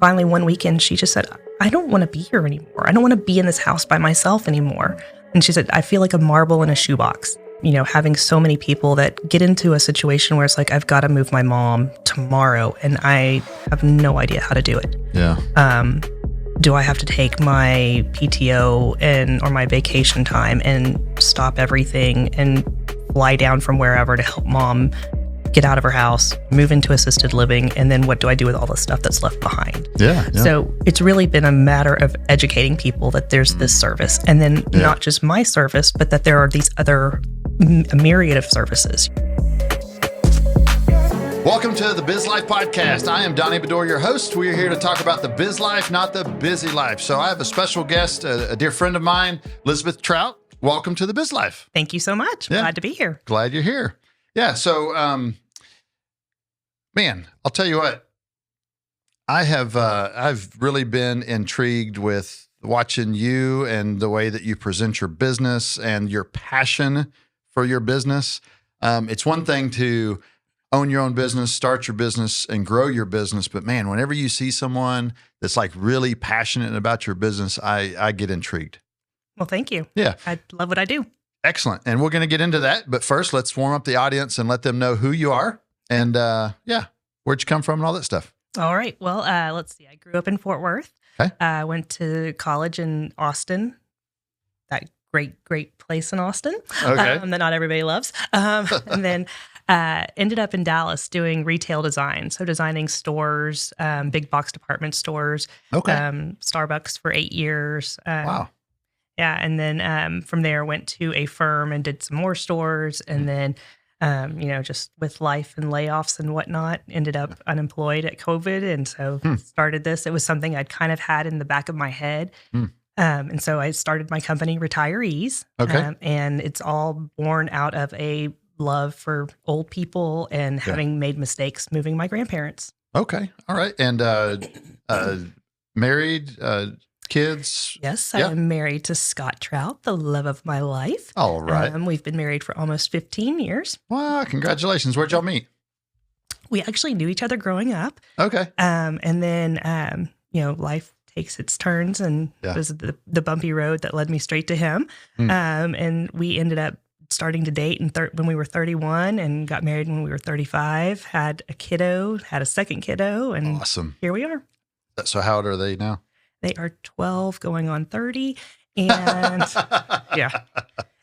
Finally, one weekend, she just said, I don't want to be here anymore. I don't want to be in this house by myself anymore. And she said, I feel like a marble in a shoebox. You know, having so many people that get into a situation where it's like, I've got to move my mom tomorrow and I have no idea how to do it. Yeah. Do I have to take my PTO or my vacation time and stop everything and fly down from wherever to help mom get out of her house, move into assisted living, and then what do I do with all the stuff that's left behind? Yeah. So it's really been a matter of educating people that there's this service, and then not just my service, but that there are these other a myriad of services. Welcome to the Biz Life Podcast. I am Donnie Bedore, your host. We are here to talk about the biz life, not the busy life. So I have a special guest, a dear friend of mine, Elizabeth Trout. Welcome to the Biz Life. Thank you so much. Yeah. Glad to be here. Glad you're here. Yeah. So, man, I'll tell you what, I've really been intrigued with watching you and the way that you present your business and your passion for your business. It's one thing to own your own business, start your business, and grow your business. But man, whenever you see someone that's like really passionate about your business, I get intrigued. Well, thank you. Yeah. I love what I do. Excellent. And we're going to get into that. But first, let's warm up the audience and let them know who you are and, where'd you come from and all that stuff. All right. Well, let's see. I grew up in Fort Worth. Okay. I went to college in Austin, that great place in Austin that not everybody loves. And then ended up in Dallas doing retail design. So designing stores, big box department stores, Starbucks for 8 years. Wow. Yeah. And then from there went to a firm and did some more stores. And then, just with life and layoffs and whatnot, ended up unemployed at COVID. And so started this. It was something I'd kind of had in the back of my head. And so I started my company, Retirees. Okay. And it's all born out of a love for old people and having made mistakes moving my grandparents. Okay. All right. And married, kids? Yes, I am married to Scott Trout, the love of my life. All right. We've been married for almost 15 years. Wow. Congratulations. Where'd y'all meet? We actually knew each other growing up. Okay. And then, life takes its turns, and it was the bumpy road that led me straight to him. And we ended up starting to date when we were 31 and got married when we were 35, had a second kiddo, and awesome. Here we are. So how old are they now? They are 12 going on 30 and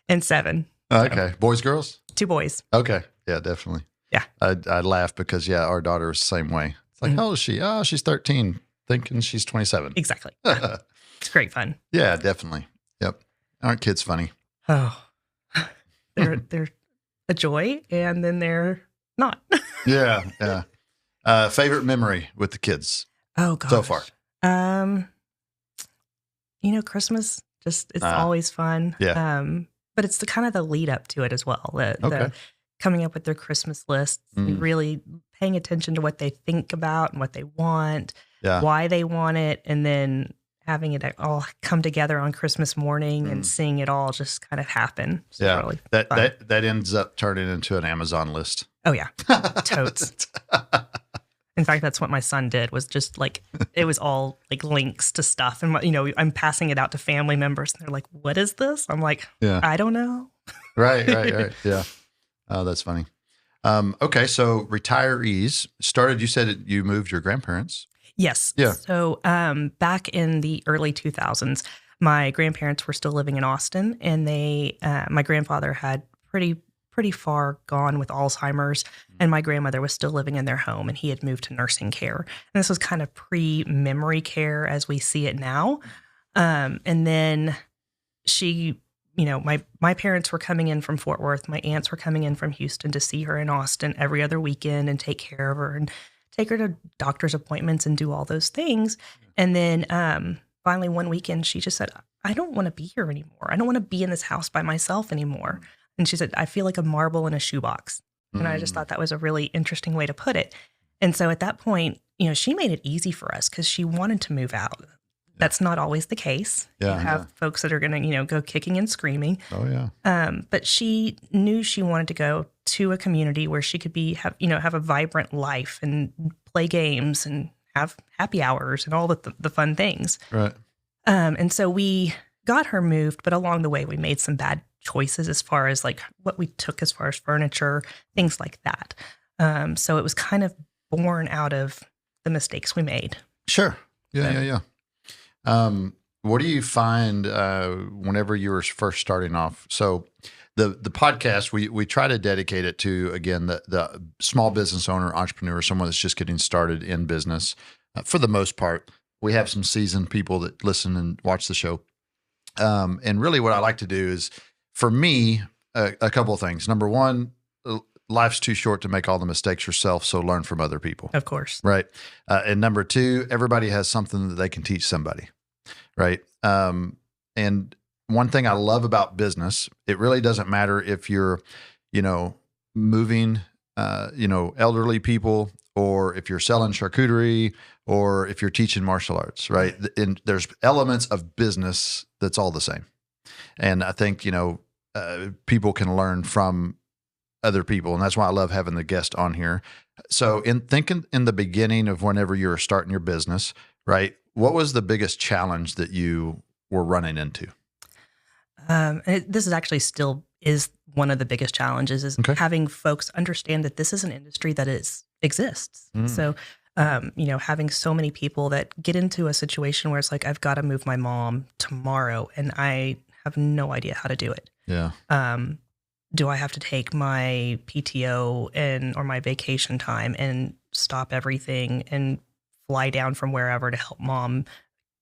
and 7. Okay. So. Boys, girls? 2 boys. Okay. Yeah, definitely. Yeah. I laugh because, our daughter is the same way. It's like, how old is she? Oh, she's 13, thinking she's 27. Exactly. It's great fun. Yeah, definitely. Yep. Aren't kids funny? Oh, they're a joy, and then they're not. Yeah. Favorite memory with the kids? Oh, gosh. So far. Christmas, it's always fun. Yeah. But it's the lead up to it as well. The coming up with their Christmas lists, and really paying attention to what they think about and what they want, why they want it, and then having it all come together on Christmas morning and seeing it all just kind of happen. So really that ends up turning into an Amazon list. Oh yeah, totes. In fact, that's what my son did, was just it was all links to stuff. And, I'm passing it out to family members and they're like, what is this? I'm like, I don't know. Right. Yeah. Oh, that's funny. Okay. So Retirees started, you said you moved your grandparents. Yes. Yeah. So back in the early 2000s, my grandparents were still living in Austin, and my grandfather had pretty far gone with Alzheimer's, and my grandmother was still living in their home, and he had moved to nursing care. And this was kind of pre-memory care as we see it now. And then she, my parents were coming in from Fort Worth. My aunts were coming in from Houston to see her in Austin every other weekend and take care of her and take her to doctor's appointments and do all those things. And then finally one weekend, she just said, I don't want to be here anymore. I don't want to be in this house by myself anymore. And she said, I feel like a marble in a shoebox. And I just thought that was a really interesting way to put it. And so at that point, she made it easy for us because she wanted to move out. That's not always the case. Yeah, you have folks that are going to, go kicking and screaming. Oh, yeah. But she knew she wanted to go to a community where she could have a vibrant life and play games and have happy hours and all the fun things. Right. And so we got her moved, but along the way we made some bad choices as far as like what we took as far as furniture, things like that. So it was kind of born out of the mistakes we made. Sure. Yeah. What do you find whenever you were first starting off? So the podcast, we try to dedicate it to, again, the small business owner, entrepreneur, someone that's just getting started in business. For the most part, we have some seasoned people that listen and watch the show. And really what I like to do is, for me, a couple of things. Number one, life's too short to make all the mistakes yourself, so learn from other people. Of course. Right. And number two, everybody has something that they can teach somebody. Right. And one thing I love about business, it really doesn't matter if you're, moving, elderly people, or if you're selling charcuterie, or if you're teaching martial arts, right? And there's elements of business that's all the same. And I think, people can learn from other people. And that's why I love having the guest on here. So thinking in the beginning of whenever you were starting your business, right? What was the biggest challenge that you were running into? This is actually still is one of the biggest challenges is having folks understand that this is an industry that exists. So, having so many people that get into a situation where it's like, I've got to move my mom tomorrow and I have no idea how to do it. Yeah. Do I have to take my PTO or my vacation time and stop everything and fly down from wherever to help mom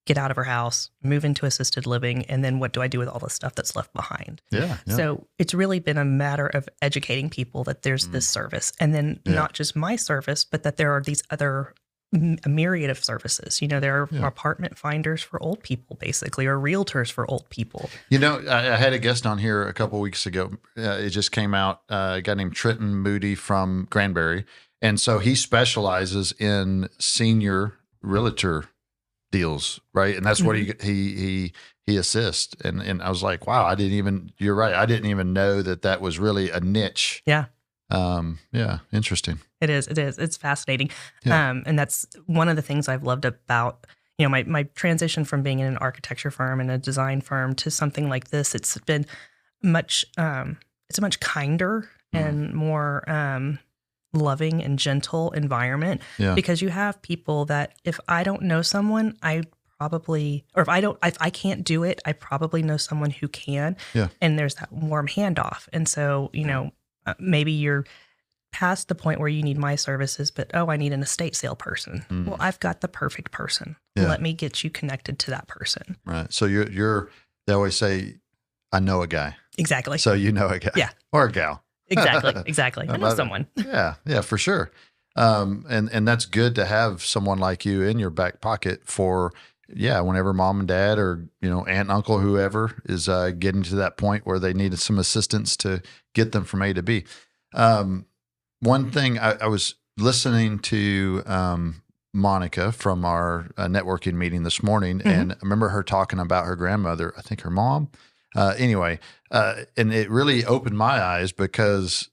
get out of her house, move into assisted living, and then what do I do with all the stuff that's left behind? Yeah. So it's really been a matter of educating people that there's this service, and then not just my service, but that there are these other a myriad of services. There are apartment finders for old people, basically, or realtors for old people. I had a guest on here a couple of weeks ago. It just came out, a guy named Trenton Moody from Granbury. And so he specializes in senior realtor deals, right? And that's what he assists. And I was like, wow, you're right. I didn't even know that was really a niche. Yeah. Interesting. It is. It's fascinating. Yeah. And that's one of the things I've loved about, my transition from being in an architecture firm and a design firm to something like this. It's been it's a much kinder and more loving and gentle environment because you have people that if I don't know someone, if I can't do it, I probably know someone who can. Yeah. And there's that warm handoff. And so, maybe you're past the point where you need my services, but I need an estate sale person. Well, I've got the perfect person. Yeah. Let me get you connected to that person. Right. So they always say, I know a guy. Exactly. So you know a guy. Yeah. Or a gal. Exactly. I know someone. Yeah, for sure. And that's good to have someone like you in your back pocket for, whenever mom and dad or, aunt and uncle, whoever is getting to that point where they needed some assistance to get them from A to B. One thing I was listening to Monica from our networking meeting this morning, and I remember her talking about her grandmother, I think her mom. And it really opened my eyes because,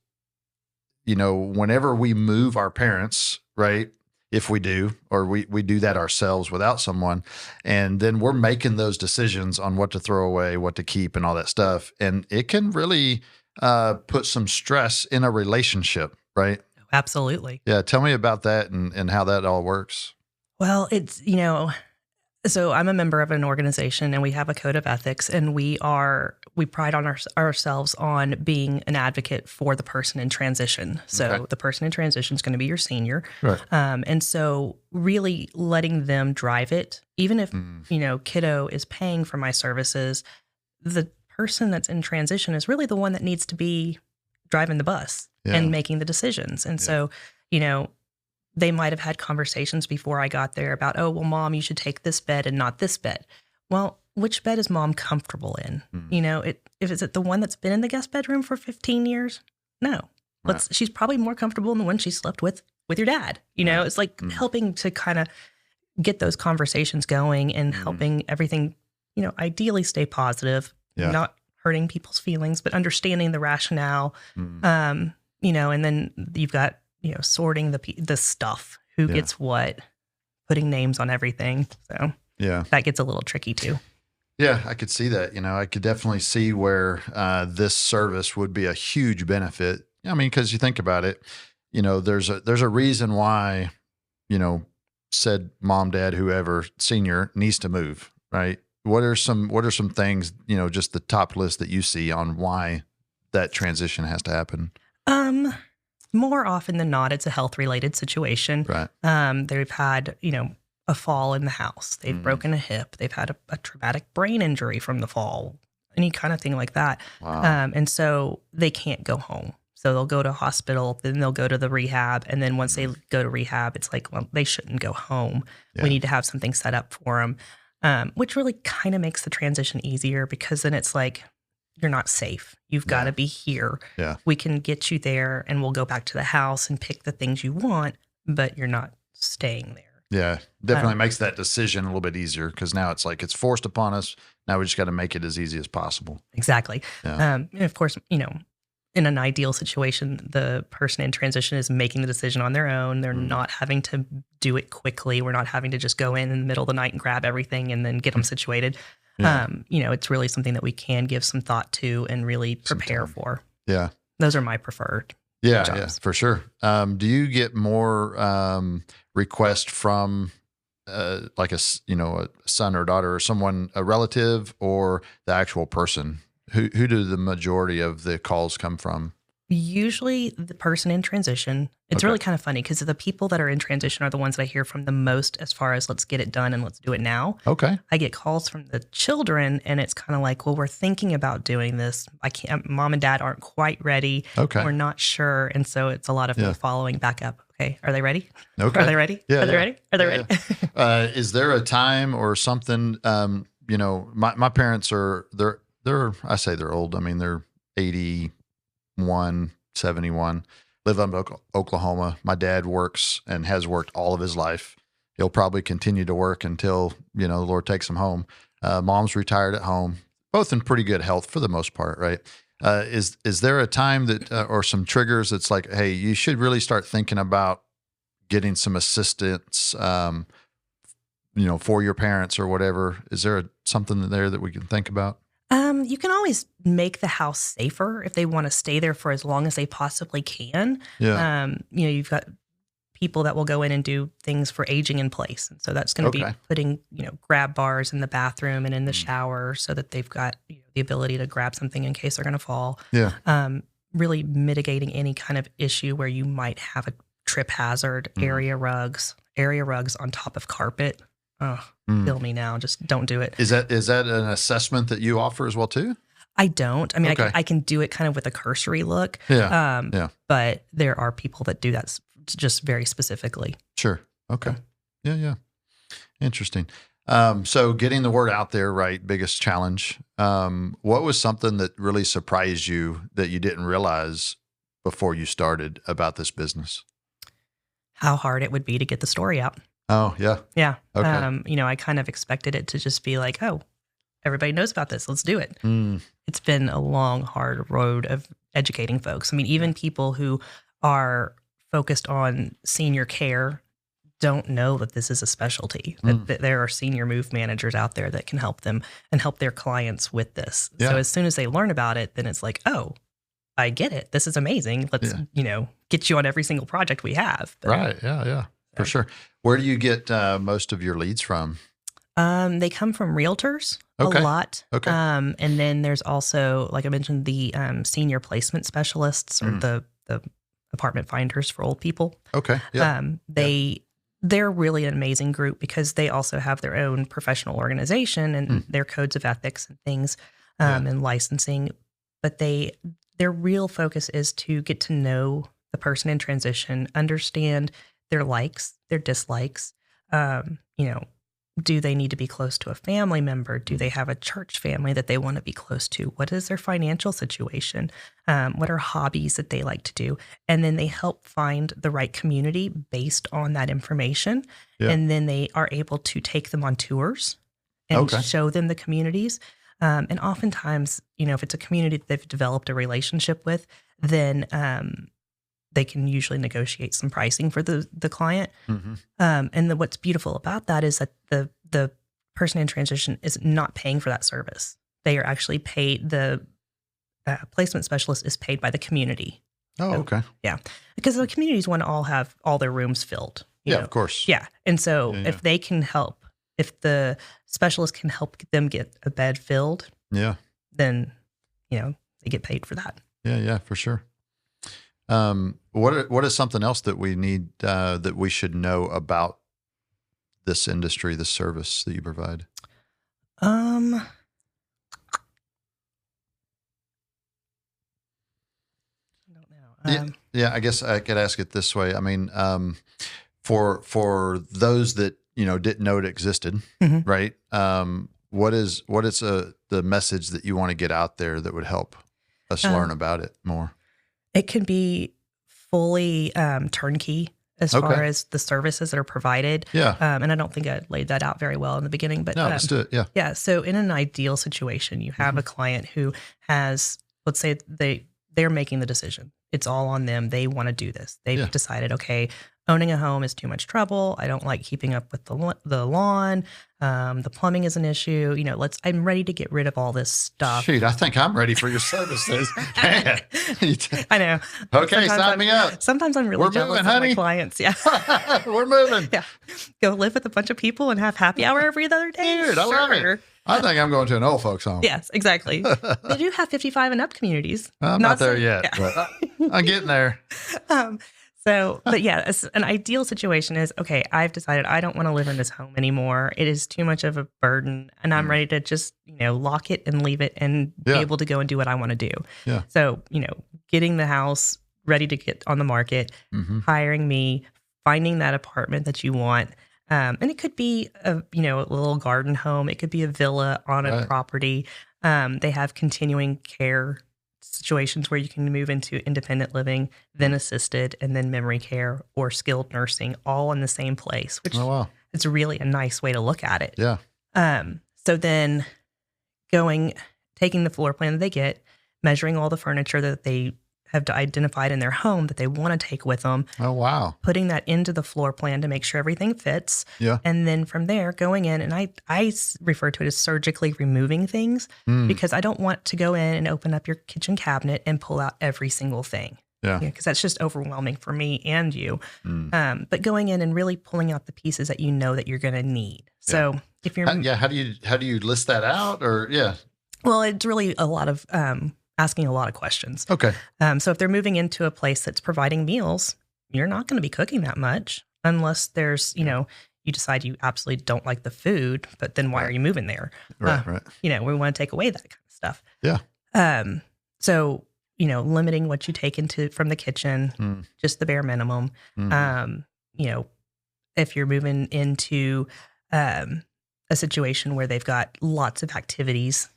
whenever we move our parents, right, if we do, or we do that ourselves without someone, and then we're making those decisions on what to throw away, what to keep, and all that stuff. And it can really put some stress in a relationship, right? Absolutely. Yeah. Tell me about that and how that all works. Well, it's, so I'm a member of an organization and we have a code of ethics, and we pride on ourselves on being an advocate for the person in transition. So the person in transition is going to be your senior. Right. And so really letting them drive it, even if, kiddo is paying for my services, the person that's in transition is really the one that needs to be driving the bus and making the decisions. And so, they might have had conversations before I got there about, mom, you should take this bed and not this bed. Well, which bed is mom comfortable in? If it's the one that's been in the guest bedroom for 15 years? No. She's probably more comfortable in the one she slept with your dad. It's like helping to kind of get those conversations going and helping everything, ideally stay positive, not hurting people's feelings, but understanding the rationale. And then you've got, sorting the stuff, who gets what, putting names on everything. So Yeah. that gets a little tricky too. Yeah, I could see that. I could definitely see where this service would be a huge benefit. I mean, because you think about it, there's a reason why, said mom, dad, whoever, senior needs to move, right? What are some things, just the top list that you see on why that transition has to happen? More often than not, it's a health related situation. Right. They've had, a fall in the house. They've broken a hip. They've had a traumatic brain injury from the fall, any kind of thing like that. Wow. And so they can't go home. So they'll go to hospital, then they'll go to the rehab. And then once they go to rehab, it's like, well, they shouldn't go home. Yeah. We need to have something set up for them, which really kind of makes the transition easier because then it's like, you're not safe. You've got to be here. Yeah. We can get you there and we'll go back to the house and pick the things you want, but you're not staying there. Yeah, definitely makes that decision a little bit easier because now it's like it's forced upon us. Now we just got to make it as easy as possible. Exactly. Yeah. And of course, in an ideal situation, the person in transition is making the decision on their own. They're not having to do it quickly. We're not having to just go in the middle of the night and grab everything and then get them situated. Yeah. It's really something that we can give some thought to and really prepare for. Yeah. Those are my preferred. Yeah, jobs. yeah, for sure. Do you get more requests from like a son or daughter or someone, a relative, or the actual person? Who do the majority of the calls come from? Usually the person in transition. It's really kind of funny because the people that are in transition are the ones that I hear from the most as far as let's get it done and let's do it now. Okay. I get calls from the children and it's kind of like, well, we're thinking about doing this. Mom and dad aren't quite ready. Okay. We're not sure. And so it's a lot of following back up. Okay. Are they ready? Okay. Are they ready? Yeah, Are they ready? Are they ready? Is there a time or something? My parents I say they're old. I mean, they're 81, 71, live in Oklahoma. My dad works and has worked all of his life. He'll probably continue to work until, the Lord takes him home. Mom's retired at home, both in pretty good health for the most part, right? Is there a time that, or some triggers that's like, hey, you should really start thinking about getting some assistance, for your parents or whatever? Is there something there that we can think about? You can always make the house safer if they want to stay there for as long as they possibly can. Yeah. You've got people that will go in and do things for aging in place. And so that's going to be putting, grab bars in the bathroom and in the shower so that they've got the ability to grab something in case they're going to fall. Yeah. Really mitigating any kind of issue where you might have a trip hazard, area rugs on top of carpet. Oh, kill me now. Just don't do it. Is that an assessment that you offer as well too? I don't. I mean, I can do it kind of with a cursory look. Yeah. But there are people that do that just very specifically. Sure. Okay. Yeah. Interesting. So getting the word out there, right? Biggest challenge. What was something that really surprised you that you didn't realize before you started about this business? How hard it would be to get the story out. Oh, yeah. Yeah. Okay. I kind of expected it to just be like, oh, everybody knows about this. Let's do it. It's been a long, hard road of educating folks. I mean, even people who are focused on senior care don't know that this is a specialty, that there are senior move managers out there that can help them and help their clients with this. Yeah. So as soon as they learn about it, then it's like, oh, I get it. This is amazing. Let's, get you on every single project we have. But, right. Yeah. For sure. Where do you get most of your leads from? They come from realtors a lot. Okay. And then there's also, like I mentioned, the senior placement specialists or the apartment finders for old people. Okay. Yeah. They're really an amazing group because they also have their own professional organization and their codes of ethics and things and licensing. But their real focus is to get to know the person in transition, understand their likes, their dislikes. Do they need to be close to a family member? Do they have a church family that they want to be close to? What is their financial situation? What are hobbies that they like to do? And then they help find the right community based on that information. Yeah. And then they are able to take them on tours and show them the communities. And oftentimes, if it's a community that they've developed a relationship with, then they can usually negotiate some pricing for the client. Mm-hmm. And what's beautiful about that is that the person in transition is not paying for that service. They are actually paid. The placement specialist is paid by the community. Oh, So, okay. yeah, because the communities want to all have all their rooms filled. You Yeah, know? of course. Yeah, and so Yeah. if they can help, if the specialist can help them get a bed filled, Yeah. then they get paid for that. Yeah, for sure. What is something else that we need that we should know about this industry, this service that you provide? I don't know. Yeah, I guess I could ask it this way. I mean, for those that didn't know it existed, Mhm. right? What is the message that you want to get out there that would help us learn about it more? It can be fully turnkey as far as the services that are provided. Yeah. And I don't think I laid that out very well in the beginning, but No, let's do it. Yeah. yeah. So in an ideal situation, you have a client who has, let's say they're making the decision. It's all on them. They want to do this. They've decided, okay, owning a home is too much trouble. I don't like keeping up with the lawn. The plumbing is an issue. I'm ready to get rid of all this stuff. Shoot, I think I'm ready for your services. Man. I know. Okay, sign me up. Sometimes I'm really We're jealous moving, of honey. my clients. Yeah. We're moving. Yeah. Go live with a bunch of people and have happy hour every other day. Dude, I love it. I think I'm going to an old folks home. Yes, exactly. They do have 55 and up communities. I'm not there so- yet, yeah. but I'm getting there. But yeah, an ideal situation is, okay, I've decided I don't want to live in this home anymore. It is too much of a burden, and I'm ready to just, lock it and leave it and be able to go and do what I want to do. Yeah. So, getting the house ready to get on the market, hiring me, finding that apartment that you want. And it could be a little garden home. It could be a villa on a property. They have continuing care situations where you can move into independent living, then assisted, and then memory care or skilled nursing, all in the same place, which it's really a nice way to look at it. Yeah. So then taking the floor plan that they get, measuring all the furniture that they have identified in their home that they want to take with them. Oh, wow. Putting that into the floor plan to make sure everything fits. Yeah. And then from there, going in, and I refer to it as surgically removing things because I don't want to go in and open up your kitchen cabinet and pull out every single thing. Yeah. Because that's just overwhelming for me and you. But going in and really pulling out the pieces that that you're going to need. So if you're... How do you list that out or Well, it's really a lot of... asking a lot of questions. Okay. So if they're moving into a place that's providing meals, you're not going to be cooking that much unless there's, you decide you absolutely don't like the food, but then why are you moving there? Right. We want to take away that kind of stuff. Yeah. So, limiting what you take from the kitchen, just the bare minimum. If you're moving into a situation where they've got lots of activities,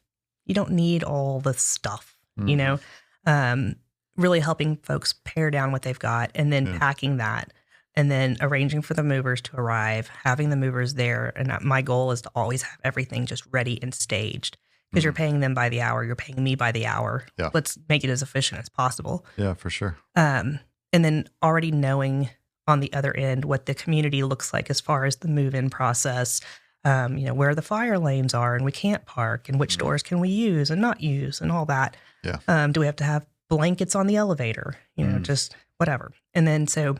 you don't need all the stuff. Really helping folks pare down what they've got and then packing that and then arranging for the movers to arrive, having the movers there. And my goal is to always have everything just ready and staged because you're paying them by the hour. You're paying me by the hour. Yeah. Let's make it as efficient as possible. Yeah, for sure. And then already knowing on the other end what the community looks like as far as the move-in process, where the fire lanes are and we can't park and which doors can we use and not use and all that. Yeah. Do we have to have blankets on the elevator? Just whatever. And then so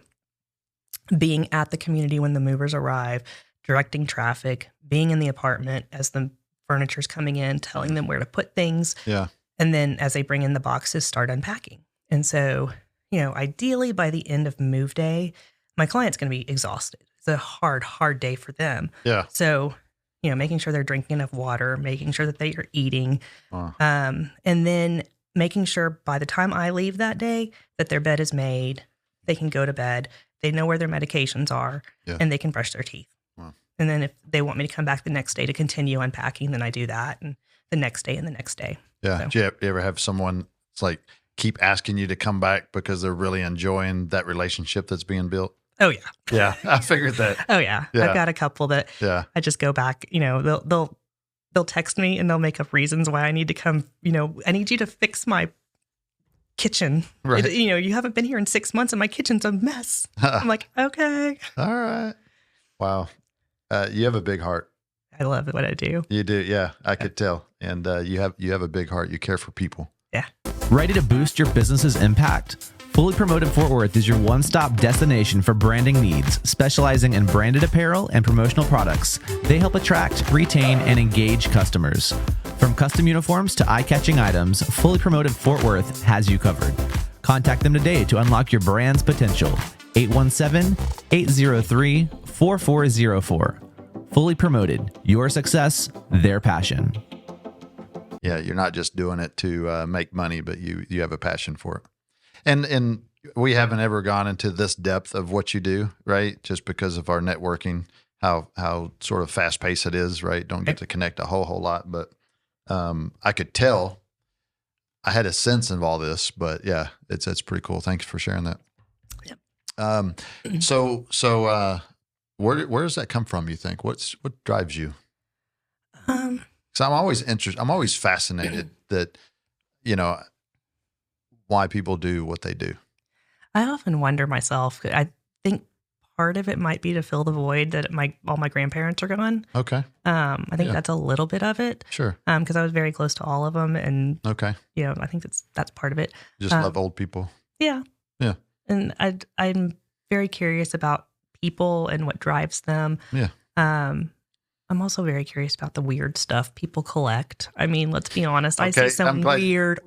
being at the community when the movers arrive, directing traffic, being in the apartment as the furniture's coming in, telling them where to put things. Yeah. And then as they bring in the boxes, start unpacking. And so, ideally by the end of move day, my client's going to be exhausted. It's a hard day for them. Yeah. So, making sure they're drinking enough water, making sure that they are eating, Wow. and then making sure by the time I leave that day that their bed is made, they can go to bed, they know where their medications are, and they can brush their teeth. Wow. And then if they want me to come back the next day to continue unpacking, then I do that, and the next day and the next day. Yeah. So. Do you ever have someone it's like keep asking you to come back because they're really enjoying that relationship that's being built? Oh yeah. Yeah, I figured that. Oh yeah. I've got a couple that I just go back, they'll text me and they'll make up reasons why I need to come, I need you to fix my kitchen. Right. You haven't been here in 6 months and my kitchen's a mess. I'm like, okay. All right. Wow. You have a big heart. I love what I do. You do. Yeah. I could tell. And you have a big heart. You care for people. Yeah. Ready to boost your business's impact? Fully Promoted Fort Worth is your one-stop destination for branding needs, specializing in branded apparel and promotional products. They help attract, retain, and engage customers. From custom uniforms to eye-catching items, Fully Promoted Fort Worth has you covered. Contact them today to unlock your brand's potential. 817-803-4404. Fully Promoted, your success, their passion. Yeah, you're not just doing it to make money, but you have a passion for it. And we haven't ever gone into this depth of what you do, right? Just because of our networking, how sort of fast paced it is, right? Don't get to connect a whole lot, but I could tell. I had a sense of all this, but yeah, it's pretty cool. Thanks for sharing that. Yep. So where does that come from? You think what drives you? So I'm always interested. I'm always fascinated that, why people do what they do. I often wonder myself. I think part of it might be to fill the void that all my grandparents are gone. Okay. I think that's a little bit of it. Sure. Because I was very close to all of them, and okay, I think that's part of it. Just love old people. Yeah. Yeah. And I'm very curious about people and what drives them. Yeah. I'm also very curious about the weird stuff people collect. I mean, let's be honest. I Okay, see some weird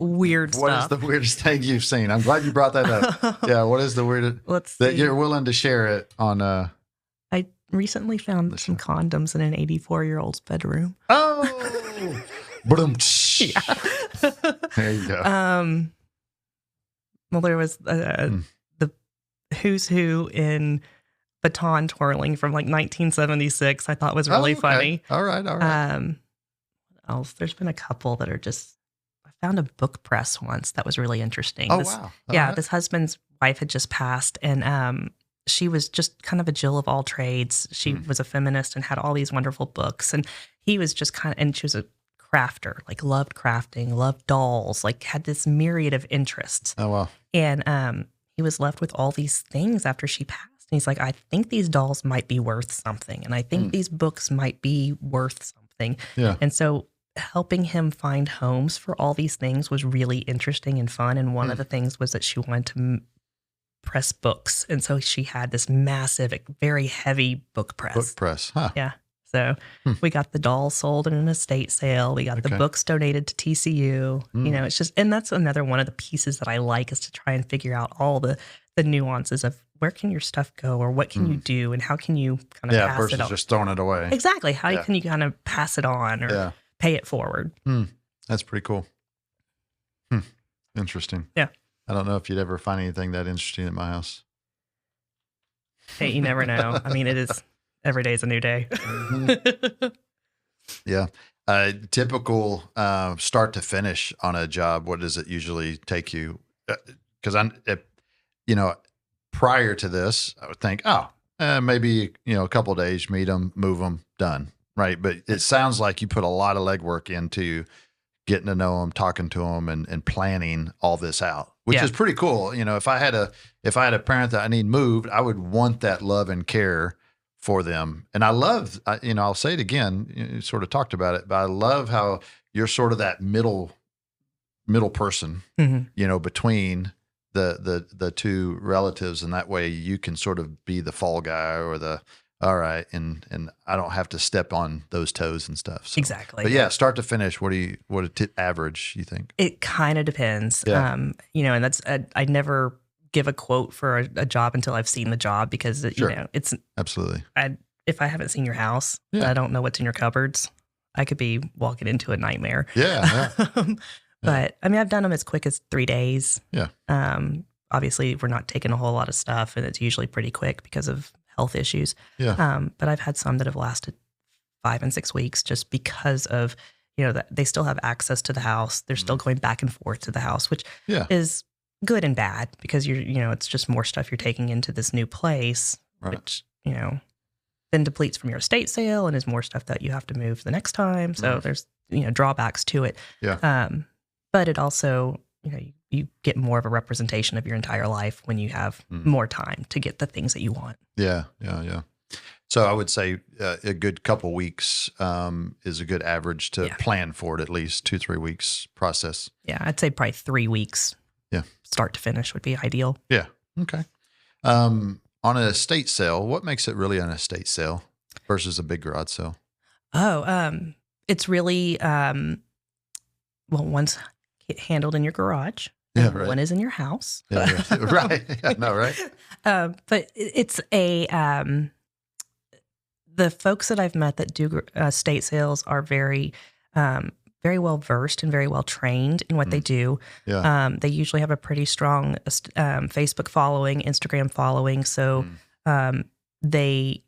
stuff. What is the weirdest thing you've seen? I'm glad you brought that up. Yeah. What is the weirdest that you're willing to share it on? I recently found some condoms in an 84-year-old's bedroom. Oh, yeah. There you go. Well, there was the who's who in baton twirling from like 1976. I thought was really funny. All right. Else, there's been a couple that are just. I found a book press once that was really interesting. Oh, wow. Right. This husband's wife had just passed, and she was just kind of a Jill of all trades. She was a feminist and had all these wonderful books, and he was just and she was a crafter, like loved crafting, loved dolls, like had this myriad of interests. Oh, wow. And he was left with all these things after she passed. And he's like, I think these dolls might be worth something. And I think these books might be worth something. Yeah. And so helping him find homes for all these things was really interesting and fun. And one of the things was that she wanted to press books. And so she had this massive, very heavy book press. Book press. Huh. Yeah. So we got the dolls sold in an estate sale. We got the books donated to TCU. It's just, and that's another one of the pieces that I like, is to try and figure out all the nuances of where can your stuff go, or what can you do, and how can you kind of pass it versus on. just throwing it away. Exactly. How can you kind of pass it on or pay it forward? That's pretty cool. Interesting. Yeah. I don't know if you'd ever find anything that interesting at my house. Hey, you never know. I mean, it is, every day is a new day. Yeah. Typical start to finish on a job, what does it usually take you? Because prior to this, I would think, maybe, a couple of days, meet them, move them, done. Right. But it sounds like you put a lot of legwork into getting to know them, talking to them, and planning all this out, which is pretty cool. If I had a parent that I need moved, I would want that love and care for them. And I love, I'll say it again, you sort of talked about it, but I love how you're sort of that middle person, between the two relatives. And that way you can sort of be the fall guy or all right. And I don't have to step on those toes and stuff. So. Exactly. But start to finish, what average you think? It kind of depends. Yeah. And that's, I never give a quote for a job until I've seen the job, because it's absolutely. If I haven't seen your house, I don't know what's in your cupboards. I could be walking into a nightmare. Yeah. But I mean, I've done them as quick as 3 days. Yeah. Obviously we're not taking a whole lot of stuff, and it's usually pretty quick because of health issues. Yeah. But I've had some that have lasted 5 and 6 weeks, just because of, that they still have access to the house. They're still going back and forth to the house, which is good and bad, because it's just more stuff you're taking into this new place, which, then depletes from your estate sale and is more stuff that you have to move the next time. So there's, drawbacks to it. Yeah. But it also, you get more of a representation of your entire life when you have more time to get the things that you want. Yeah. So I would say a good couple weeks is a good average to plan for it, at least 2-3 weeks process. Yeah, I'd say probably 3 weeks. Yeah. Start to finish would be ideal. Yeah. Okay. On an estate sale, what makes it really an estate sale versus a big garage sale? It's really, one's handled in your garage. Yeah, right. One is in your house. Yeah. Right. Yeah, no, right. But it's the folks that I've met that do estate sales are very, very well versed and very well trained in what they do. Yeah. They usually have a pretty strong Facebook following, Instagram following. So they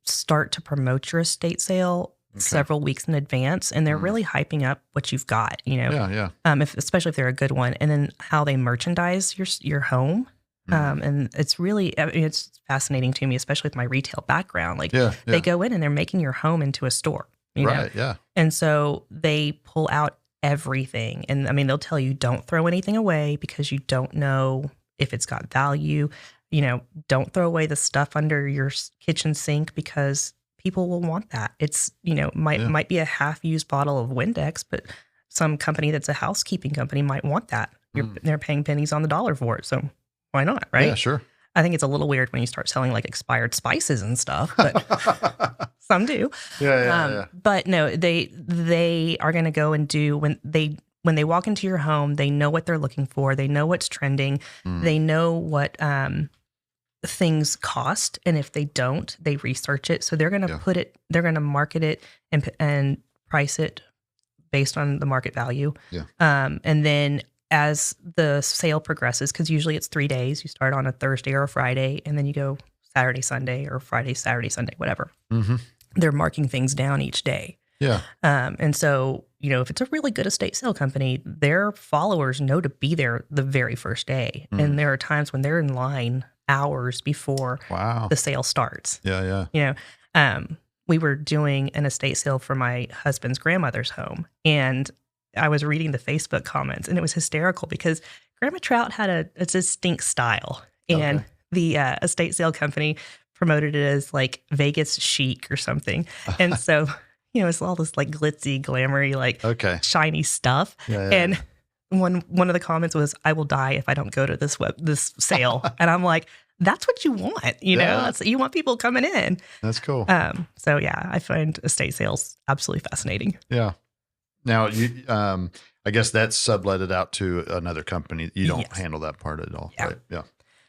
start to promote your estate sale several weeks in advance, and they're really hyping up what you've got, especially if they're a good one, and then how they merchandise your home. And it's really, it's fascinating to me, especially with my retail background. Like they go in and they're making your home into a store, you know? Yeah. And so they pull out everything. And I mean, they'll tell you, don't throw anything away because you don't know if it's got value. Don't throw away the stuff under your kitchen sink because people will want that. It's, might be a half-used bottle of Windex, but some company that's a housekeeping company might want that. They're paying pennies on the dollar for it. So why not, right? Yeah, sure. I think it's a little weird when you start selling like expired spices and stuff, but some do. Yeah. But no, they are going to go and do when they walk into your home, they know what they're looking for. They know what's trending. They know what things cost, and if they don't, they research it. So they're going to they're going to market it and price it based on the market value. Yeah. And then as the sale progresses, because usually it's 3 days, you start on a Thursday or a Friday, and then you go Saturday, Sunday, or Friday, Saturday, Sunday, whatever. They're marking things down each day. Yeah. And so, if it's a really good estate sale company, their followers know to be there the very first day. And there are times when they're in line hours before the sale starts. Yeah. We were doing an estate sale for my husband's grandmother's home, and I was reading the Facebook comments, and it was hysterical because Grandma Trout had a distinct style, and the estate sale company promoted it as like Vegas chic or something. And so, it's all this like glitzy, glamoury, like shiny stuff. And one of the comments was, "I will die if I don't go to this sale." And I'm like, that's what you want, you want people coming in. That's cool. So yeah, I find estate sales absolutely fascinating. Yeah. Now you, I guess that's subletted out to another company. You don't handle that part at all. Yeah. Right? Yeah.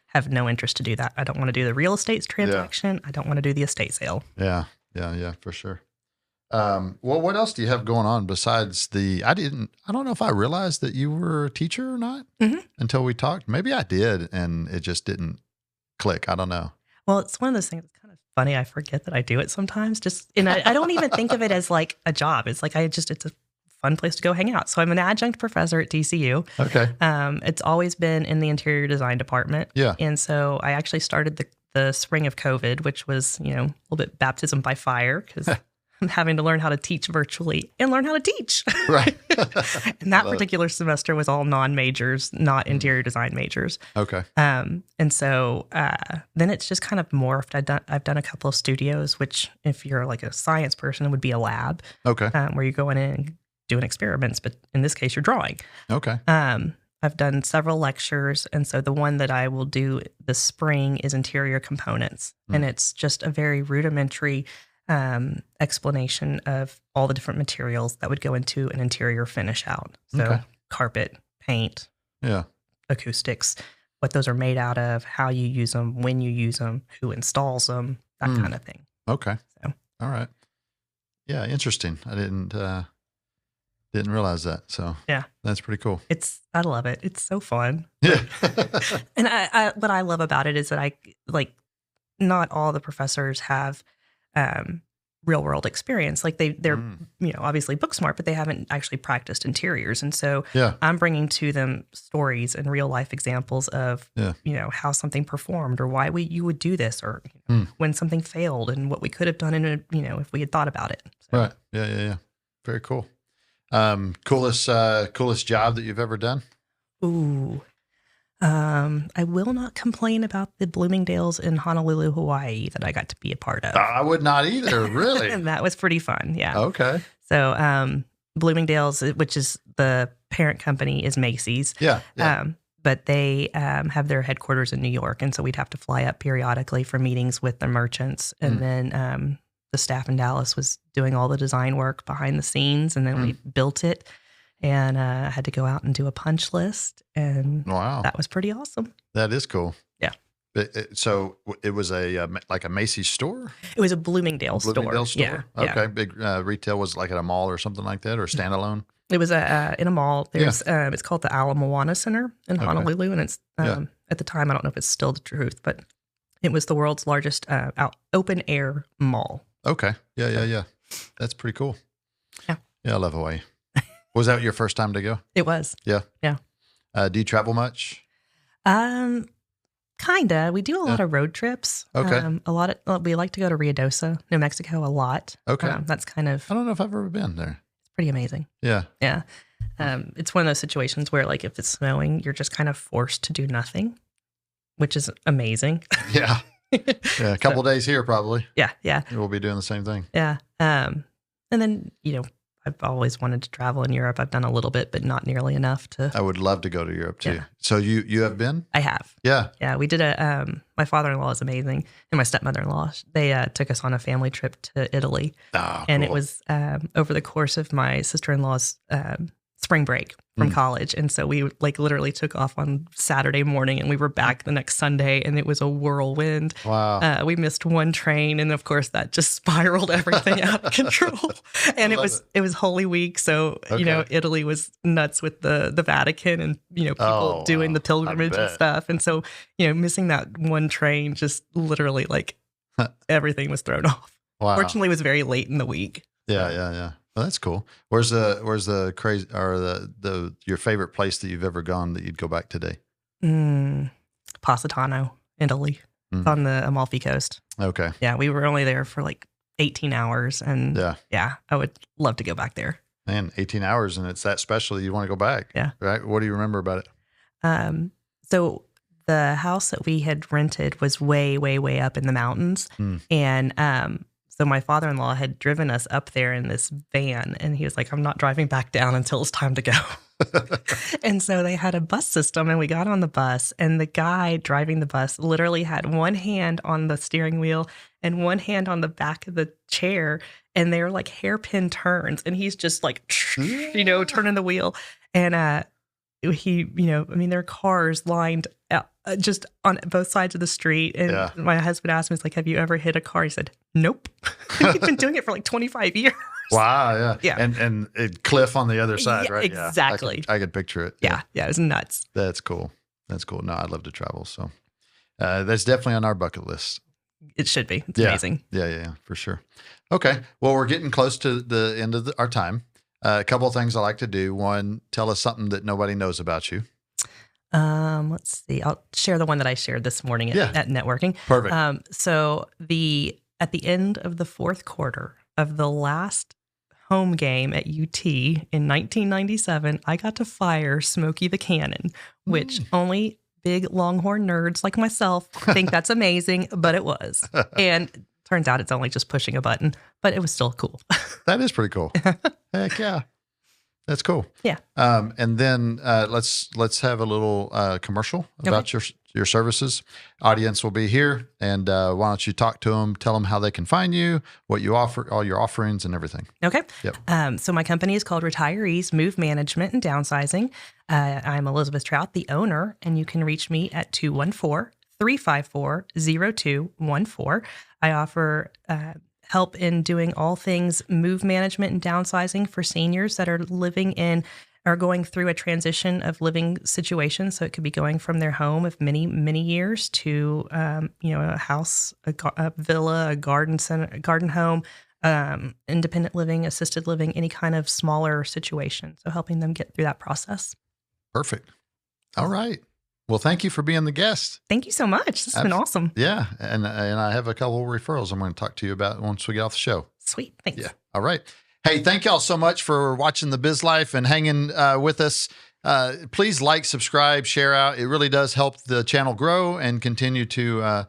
Have no interest to do that. I don't want to do the real estate transaction. I don't want to do the estate sale. Yeah, for sure. Well, what else do you have going on besides I don't know if I realized that you were a teacher or not until we talked. Maybe I did, and it just didn't click. I don't know. Well, it's one of those things that's kind of funny. I forget that I do it sometimes. And I don't even think of it as like a job. It's like it's a fun place to go hang out. So I'm an adjunct professor at TCU. Okay. It's always been in the interior design department. Yeah. And so I actually started the spring of COVID, which was, a little bit baptism by fire because I'm having to learn how to teach virtually and learn how to teach. Right. And that particular semester was all non-majors, not interior design majors. Okay. And so then it's just kind of morphed. I've done a couple of studios, which if you're like a science person, it would be a lab. Okay. Where you're going in and doing experiments, but in this case, you're drawing. Okay. I've done several lectures, and so the one that I will do this spring is interior components, and it's just a very rudimentary explanation of all the different materials that would go into an interior finish out. So carpet, paint, acoustics, what those are made out of, how you use them, when you use them, who installs them, that kind of thing. Okay. So. All right. Yeah, interesting. I didn't realize that. So yeah, that's pretty cool. I love it. It's so fun. Yeah. And I what I love about it is that not all the professors have real world experience. Like they're obviously book smart, but they haven't actually practiced interiors. And so I'm bringing to them stories and real life examples of how something performed or why you would do this or when something failed and what we could have done if we had thought about it. So. Right. Yeah. Very cool. Coolest job that you've ever done? Ooh. I will not complain about the Bloomingdale's in Honolulu, Hawaii that I got to be a part of. I would not either, really. And that was pretty fun. Yeah. Okay. So, Bloomingdale's, which is the parent company, is Macy's. Yeah. But they have their headquarters in New York. And so we'd have to fly up periodically for meetings with the merchants. And then the staff in Dallas was doing all the design work behind the scenes. And then we built it. And I had to go out and do a punch list. And Wow. that was pretty awesome. That is cool. Yeah. So it was like a Macy's store? It was a Bloomingdale's Bloomingdale store? Yeah. Okay. Yeah. Big retail. Was it like at a mall or something like that, or standalone? It was in a mall. There's it's called the Ala Moana Center in Honolulu, and it's at the time, I don't know if it's still the truth, but it was the world's largest open air mall. Okay. Yeah. That's pretty cool. Yeah. Yeah, I love Hawaii. Was that your first time to go? It was. Yeah. Yeah. Do you travel much? Kinda. We do a lot of road trips. Okay. We like to go to Ruidoso, New Mexico, a lot. Okay. That's kind of I don't know if I've ever been there. pretty amazing. Yeah. Yeah. It's one of those situations where, like, if it's snowing, you're just kind of forced to do nothing, which is amazing. Yeah. Yeah. A couple of days here, probably. Yeah. We'll be doing the same thing. Yeah. And then, I've always wanted to travel in Europe. I've done a little bit, but not nearly enough to. I would love to go to Europe too. Yeah. So you have been? I have. Yeah. Yeah. We did my father-in-law is amazing, and my stepmother-in-law. They took us on a family trip to Italy. Oh, And cool. it was over the course of my sister-in-law's spring break from college. And so we literally took off on Saturday morning, and we were back the next Sunday, and it was a whirlwind. Wow. We missed one train, and of course that just spiraled everything out of control. And it was Holy Week, so Italy was nuts with the Vatican and people doing the pilgrimage and stuff. And so missing that one train, just literally everything was thrown off. Wow. Fortunately, it was very late in the week. Yeah. Well, that's cool. Where's the crazy or the your favorite place that you've ever gone that you'd go back today? Positano, Italy. It's on the Amalfi Coast. Okay. Yeah, we were only there for 18 hours, and I would love to go back there. Man, 18 hours, and it's that special that you want to go back. Yeah. Right? What do you remember about it? So the house that we had rented was way, way, way up in the mountains. And so my father-in-law had driven us up there in this van, and he was like, I'm not driving back down until it's time to go. And so they had a bus system, and we got on the bus, and the guy driving the bus literally had one hand on the steering wheel and one hand on the back of the chair, and they were like hairpin turns, and he's just turning the wheel. And there are cars lined just on both sides of the street. And my husband asked me, he's like, have you ever hit a car? He said, nope. He's been doing it for 25 years. Wow. Yeah. And it cliff on the other side, right? Exactly. I could picture it. Yeah. It was nuts. That's cool. No, I'd love to travel. So that's definitely on our bucket list. It should be. It's amazing. Yeah, for sure. Okay. Well, we're getting close to the end of our time. A couple of things I like to do. One, tell us something that nobody knows about you. Let's see. I'll share the one that I shared this morning at networking. Perfect. So at the end of the fourth quarter of the last home game at UT in 1997, I got to fire Smokey the Cannon, which only big Longhorn nerds like myself think that's amazing, but it was. And turns out it's only just pushing a button, but it was still cool. That is pretty cool. Heck yeah. That's cool. Yeah. And then let's have a little commercial about your services. Audience will be here, and why don't you talk to them, tell them how they can find you, what you offer, all your offerings and everything. Okay. Yep. So my company is called Retirees Move Management and Downsizing. I'm Elizabeth Trout, the owner, and you can reach me at 214-354-0214. I offer help in doing all things move management and downsizing for seniors that are going through a transition of living situation. So it could be going from their home of many, many years to, a house, a villa, a garden center, a garden home, independent living, assisted living, any kind of smaller situation. So helping them get through that process. Perfect. All right. Well, thank you for being the guest. Thank you so much. This has been awesome. Yeah. And I have a couple of referrals I'm going to talk to you about once we get off the show. Sweet. Thanks. Yeah. All right. Hey, thank y'all so much for watching the Biz Life and hanging with us. please like, subscribe, share out. It really does help the channel grow and continue to,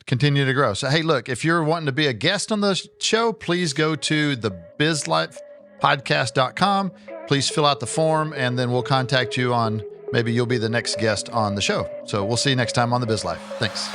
continue to grow. So, hey, look, if you're wanting to be a guest on the show, please go to the bizlifepodcast.com. Please fill out the form, and then we'll contact you on maybe you'll be the next guest on the show. So we'll see you next time on the Biz Life. Thanks.